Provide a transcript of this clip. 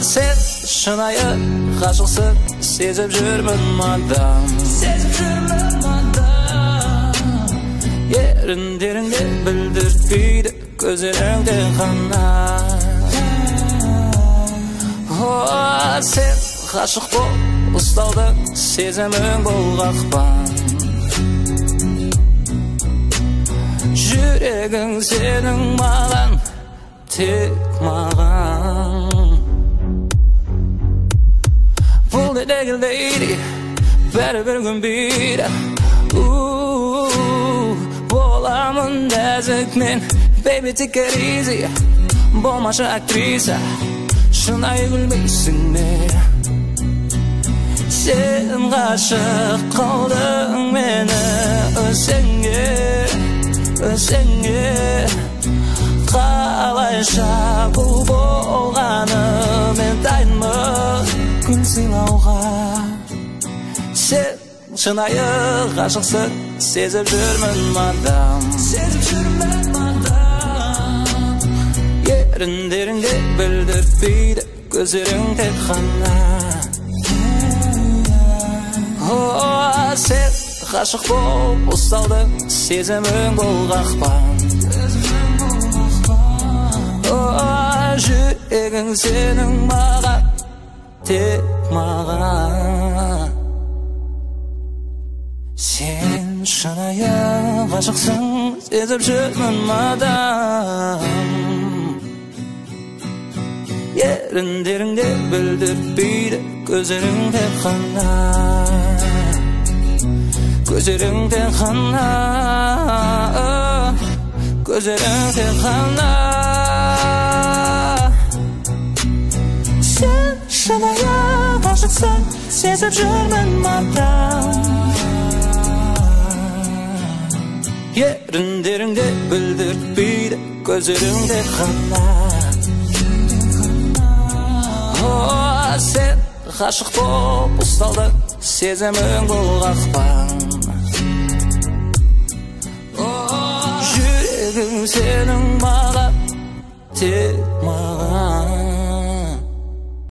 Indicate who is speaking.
Speaker 1: Sen şınayı ғашықсың сезіп жүрмін мадам Еріндеріңде білдіртпейді көздеріңде ғана Сен ғашық бол ұсталды сезімің бұл қақпан Жүрегің сенің маған тек маған Бұл не деген лейді бәрі бір күн бейді Боламын нәзік мен Baby take it easy Болмашы актриса Шынайы күлмейсің бе Сен ғашық қылдың мені Өзіңе Қалайша бұл болғаны Мен дайынмын гүл сыйлауға Сен шынайы ғашықсың сезіп жүрмін мадам Еріндеріңде білдіртпейді көздерің тек қана Сен ғашық болып ұсталдың сезімің бұл қақпан Жүрегің сенің маған тек маған Сен шынайы ғашықсың сезіп жүрмін мадам Еріндеріңде білдіртпейді көздеріңде қана Көздеріңде қана Көздеріңде қана Сен шынайы ғашықсың сезіп жүрмін мадам Еріндеріңде білдіртпейді көздеріңде қана Сен ғашық болып ұсталдың сезімің бұл қақпан Жүрегің сенің маған тек маған